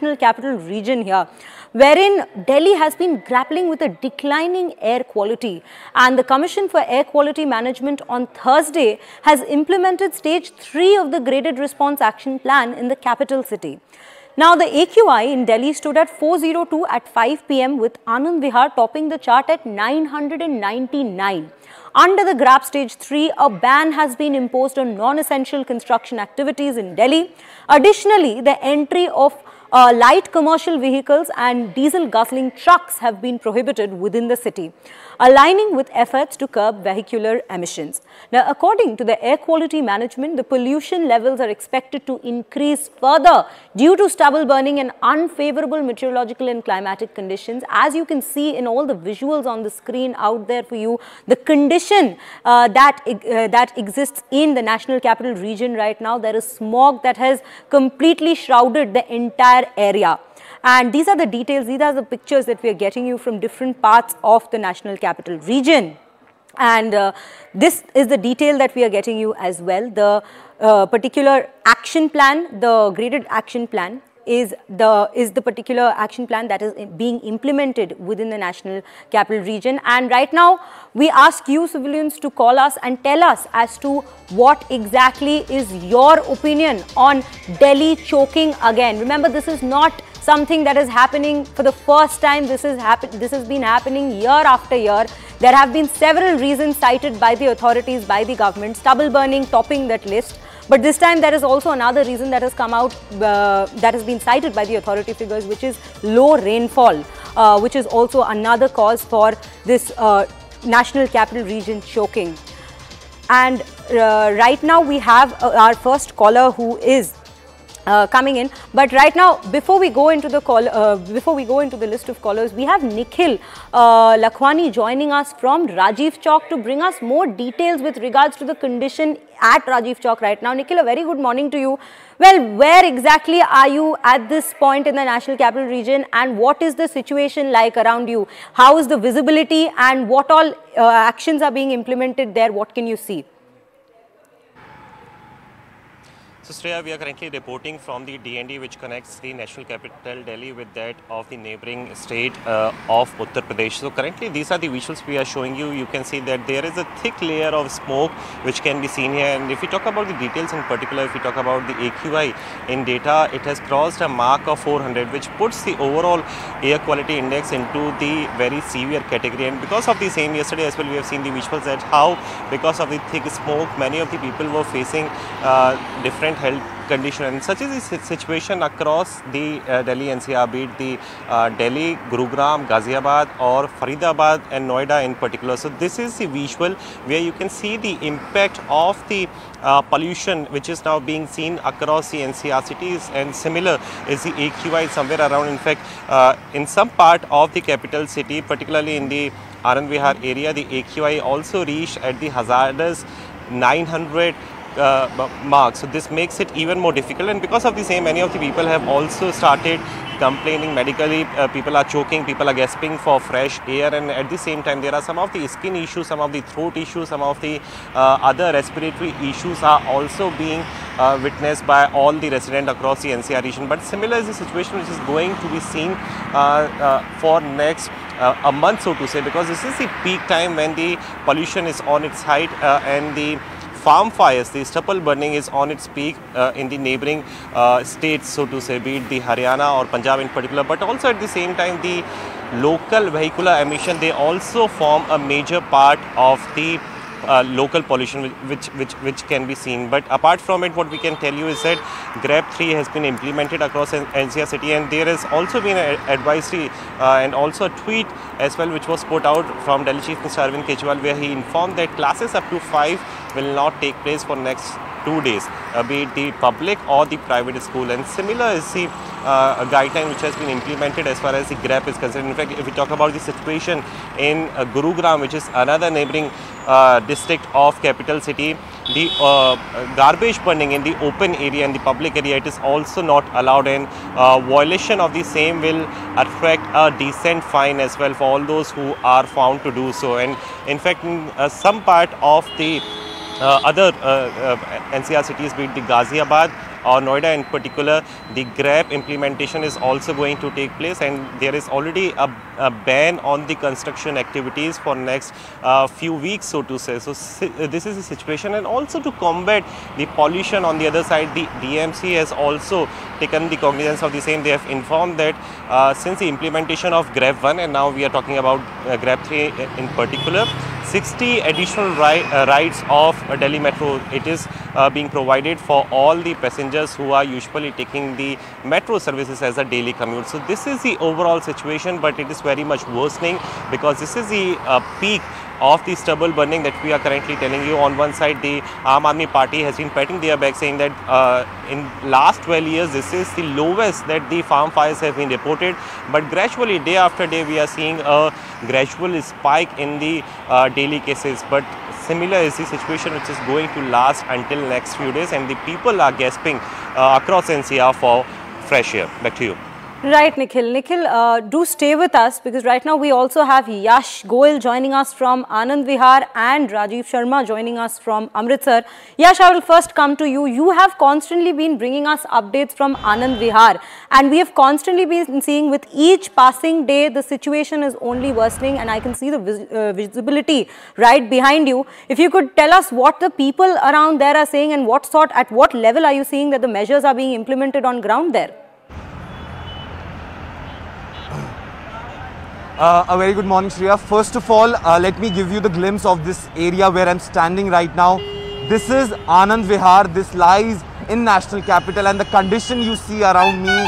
national capital region here, wherein Delhi has been grappling with a declining air quality. And the Commission for Air Quality Management on Thursday has implemented stage 3 of the Graded Response Action Plan in the capital city. Now, the AQI in Delhi stood at 402 at 5 p.m. with Anand Vihar topping the chart at 999. Under the GRAP Stage 3, a ban has been imposed on non-essential construction activities in Delhi. Additionally, the entry of light commercial vehicles and diesel guzzling trucks have been prohibited within the city, aligning with efforts to curb vehicular emissions. Now, according to the Air Quality Management, the pollution levels are expected to increase further due to stubble burning and unfavorable meteorological and climatic conditions. As you can see in all the visuals on the screen out there for you, the condition that exists in the National Capital Region right now, there is smog that has completely shrouded the entire area. And these are the details, these are the pictures that we are getting you from different parts of the National Capital Region. And this is the detail that we are getting you as well. The particular action plan, the graded action plan, is the particular action plan that is being implemented within the National Capital Region. And right now, we ask you civilians to call us and tell us as to what exactly is your opinion on Delhi choking again. Remember, this is not something that is happening for the first time. This has been happening year after year. There have been several reasons cited by the authorities, by the government, stubble burning topping that list. But this time there is also another reason that has come out that has been cited by the authority figures, which is low rainfall, which is also another cause for this National Capital Region choking. And right now we have our first caller who is coming in. But right now, before we go into the list of callers, we have Nikhil Lakhwani joining us from Rajiv Chowk to bring us more details with regards to the condition at Rajiv Chowk right now. Nikhil, a very good morning to you. Well, where exactly are you at this point in the National Capital Region, and what is the situation like around you? How is the visibility, and what all actions are being implemented there? What can you see? So, Shreya, we are currently reporting from the DND, which connects the national capital Delhi with that of the neighboring state of Uttar Pradesh. So, currently these are the visuals we are showing you. You can see that there is a thick layer of smoke which can be seen here. And if we talk about the details in particular, if we talk about the AQI in data, it has crossed a mark of 400, which puts the overall air quality index into the very severe category. And because of the same, yesterday as well, we have seen the visuals that how, because of the thick smoke, many of the people were facing different health condition, and such is the situation across the Delhi NCR, be it the Delhi, Gurugram, Ghaziabad or Faridabad and Noida in particular. So this is the visual where you can see the impact of the pollution which is now being seen across the NCR cities, and similar is the AQI somewhere around. In fact, in some part of the capital city, particularly in the Anand Vihar area, the AQI also reached at the hazardous 900 mark. So this makes it even more difficult, and because of the same, many of the people have also started complaining medically. People are choking, people are gasping for fresh air, and at the same time there are some of the skin issues, some of the throat issues, some of the other respiratory issues are also being witnessed by all the residents across the NCR region. But similar is the situation which is going to be seen for next a month, so to say, because this is the peak time when the pollution is on its height and the farm fires, the stubble burning is on its peak in the neighboring states, so to say, be it the Haryana or Punjab in particular, but also at the same time the local vehicular emission, they also form a major part of the local pollution which can be seen. But apart from it, what we can tell you is that GRAP-III has been implemented across NCR city, and there has also been an advisory and also a tweet as well which was put out from Delhi Chief Minister Arvind Kejriwal, where he informed that classes up to 5 will not take place for next 2 days, be it the public or the private school. And similar is the guideline which has been implemented as far as the GRAP is concerned. In fact, if we talk about the situation in Gurugram, which is another neighboring district of capital city, the garbage burning in the open area and the public area, it is also not allowed, and violation of the same will attract a decent fine as well for all those who are found to do so. And in fact, in some part of the other NCR cities, be it the Ghaziabad or Noida in particular, the GRAP implementation is also going to take place, and there is already a ban on the construction activities for next few weeks, so to say. So this is the situation, and also to combat the pollution on the other side, the DMC has also taken the cognizance of the same. They have informed that since the implementation of GRAP-I, and now we are talking about GRAP-III in particular, 60 additional rides of Delhi Metro, it is being provided for all the passengers who are usually taking the metro services as a daily commute. So this is the overall situation, but it is very much worsening because this is the peak of the stubble burning that we are currently telling you. On one side, the Aam Aadmi Party has been patting their back, saying that in last 12 years, this is the lowest that the farm fires have been reported. But gradually, day after day, we are seeing a gradual spike in the daily cases. But similar is the situation which is going to last until next few days, and the people are gasping across NCR for fresh air. Back to you. Right, Nikhil. Nikhil, do stay with us, because right now we also have Yash Goel joining us from Anand Vihar and Rajiv Sharma joining us from Amritsar. Yash, I will first come to you. You have constantly been bringing us updates from Anand Vihar, and we have constantly been seeing with each passing day the situation is only worsening, and I can see the visibility right behind you. If you could tell us what the people around there are saying, and at what level are you seeing that the measures are being implemented on ground there? A very good morning, Shreya. First of all, let me give you the glimpse of this area where I'm standing right now. This is Anand Vihar. This lies in National Capital, and the condition you see around me,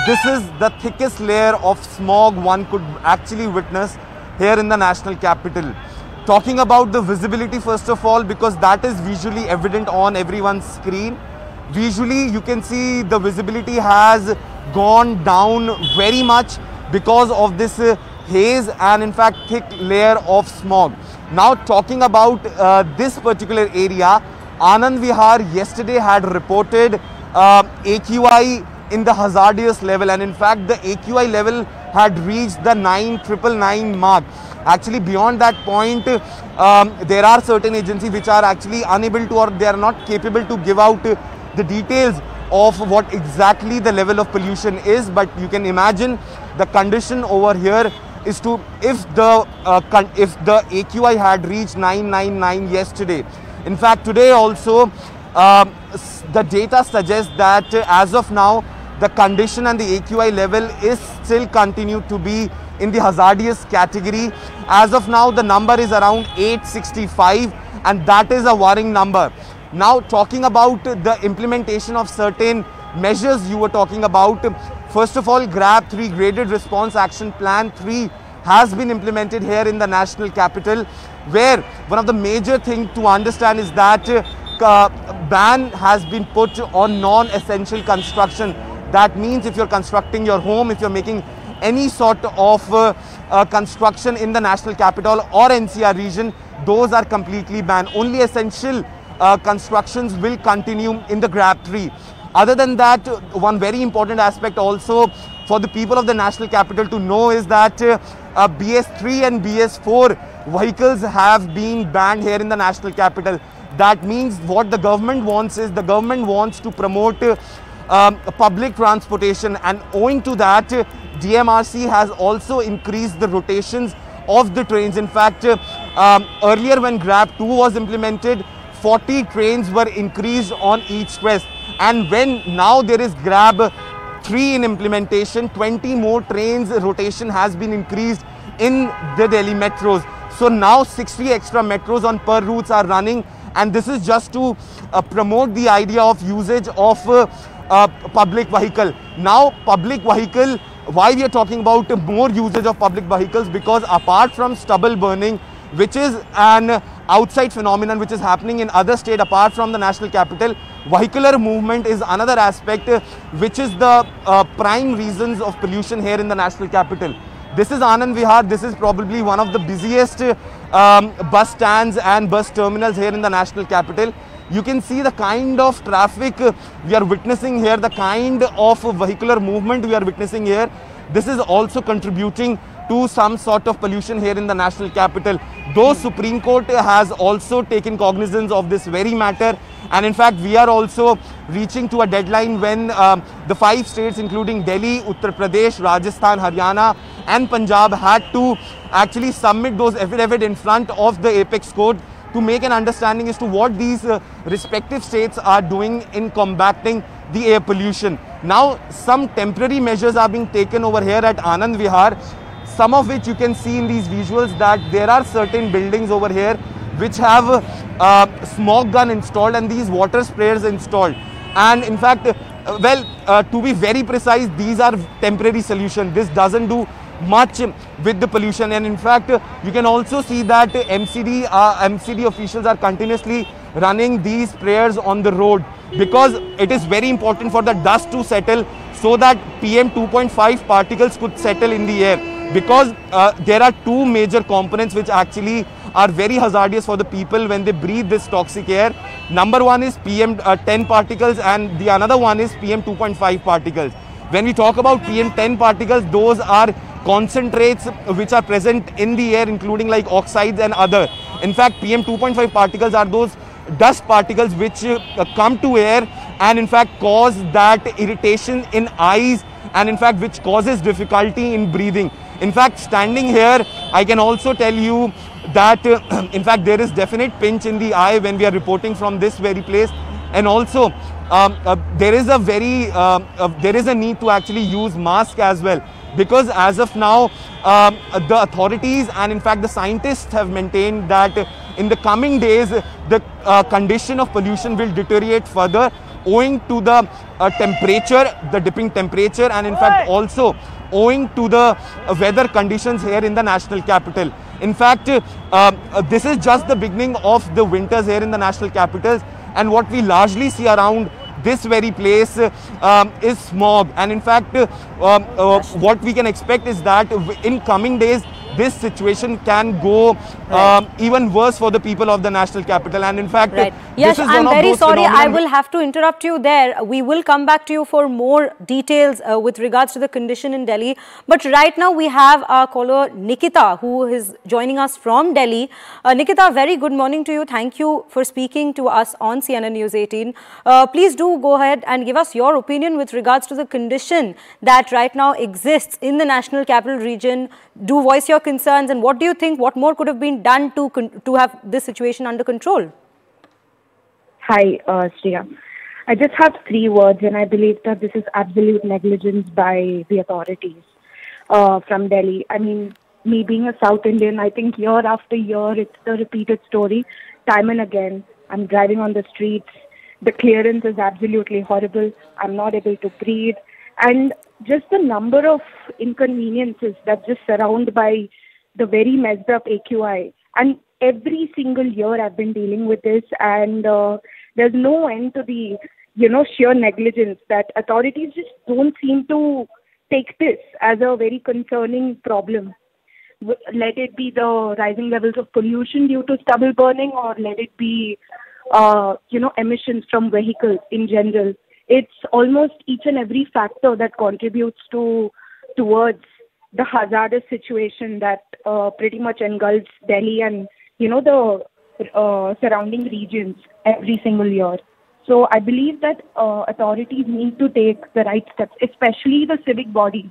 this is the thickest layer of smog one could actually witness here in the National Capital. Talking about the visibility, first of all, because that is visually evident on everyone's screen. Visually, you can see the visibility has gone down very much because of this haze and in fact thick layer of smog. Now talking about this particular area, Anand Vihar yesterday had reported AQI in the hazardous level, and in fact the AQI level had reached the 9,999 mark. Actually beyond that point, there are certain agencies which are actually unable to, or they are not capable to give out the details of what exactly the level of pollution is, but you can imagine the condition over here is to, if the AQI had reached 999 yesterday. In fact, today also the data suggests that as of now the condition and the AQI level is still continue to be in the hazardous category. As of now, the number is around 865, and that is a worrying number. Now talking about the implementation of certain measures you were talking about, first of all, GRAP-III, Graded Response Action Plan 3, has been implemented here in the National Capital, where one of the major things to understand is that ban has been put on non-essential construction. That means if you're constructing your home, if you're making any sort of construction in the National Capital or NCR region, those are completely banned. Only essential constructions will continue in the GRAP-III. Other than that, one very important aspect also for the people of the National Capital to know is that BS3 and BS4 vehicles have been banned here in the National Capital. That means what the government wants is, the government wants to promote public transportation, and owing to that, DMRC has also increased the rotations of the trains. In fact, earlier when GRAP-II was implemented, 40 trains were increased on each train, and when now there is GRAP-III in implementation, 20 more trains rotation has been increased in the Delhi metros. So now 60 extra metros on per routes are running, and this is just to promote the idea of usage of public vehicle. Now public vehicle, why we are talking about more usage of public vehicles? Because apart from stubble burning, which is an outside phenomenon which is happening in other states apart from the National Capital, vehicular movement is another aspect which is the prime reasons of pollution here in the National Capital. This is Anand Vihar. This is probably one of the busiest bus stands and bus terminals here in the National Capital. You can see the kind of traffic we are witnessing here, the kind of vehicular movement we are witnessing here. This is also contributing to some sort of pollution here in the national capital. Though Supreme Court has also taken cognizance of this very matter, and in fact we are also reaching to a deadline when the 5 states including Delhi, Uttar Pradesh, Rajasthan, Haryana and Punjab had to actually submit those affidavit in front of the Apex Court to make an understanding as to what these respective states are doing in combating the air pollution. Now some temporary measures are being taken over here at Anand Vihar, some of which you can see in these visuals, that there are certain buildings over here which have smog gun installed and these water sprayers installed. And in fact, to be very precise, these are temporary solution. This doesn't do much with the pollution, and in fact you can also see that MCD officials are continuously running these sprayers on the road, because it is very important for the dust to settle so that PM 2.5 particles could settle in the air, because there are 2 major components which actually are very hazardous for the people when they breathe this toxic air. Number one is PM 10 particles and the another one is PM 2.5 particles. When we talk about PM 10 particles, those are concentrates which are present in the air, including like oxides and other. In fact, PM 2.5 particles are those dust particles which come to air and in fact cause that irritation in eyes, and in fact which causes difficulty in breathing. In fact, standing here, I can also tell you that in fact there is definite pinch in the eye when we are reporting from this very place, and also there is a need to actually use mask as well, because as of now the authorities and in fact the scientists have maintained that in the coming days the condition of pollution will deteriorate further owing to the the dipping temperature, and in fact also owing to the weather conditions here in the national capital. In fact, this is just the beginning of the winters here in the national capitals, and what we largely see around this very place is smog, and in fact what we can expect is that in coming days this situation can go even worse for the people of the national capital. And in fact, Yes, I'm very sorry, I will have to interrupt you there. We will come back to you for more details with regards to the condition in Delhi. But right now we have our caller Nikita, who is joining us from Delhi. Nikita, very good morning to you. Thank you for speaking to us on CNN News 18. Please do go ahead and give us your opinion with regards to the condition that right now exists in the National Capital Region. Do voice your concerns, and what do you think, what more could have been done to have this situation under control? Hi, Shreya. I just have 3 words, and I believe that this is absolute negligence by the authorities from Delhi. I mean, me being a South Indian, I think year after year, it's the repeated story. Time and again, I'm driving on the streets. The clearance is absolutely horrible. I'm not able to breathe. And just the number of inconveniences that just surround by the very messed up AQI. And every single year I've been dealing with this, and there's no end to the, sheer negligence that authorities just don't seem to take this as a very concerning problem. Let it be the rising levels of pollution due to stubble burning, or let it be, emissions from vehicles in general. It's almost each and every factor that contributes towards the hazardous situation that pretty much engulfs Delhi and, the surrounding regions every single year. So I believe that authorities need to take the right steps, especially the civic bodies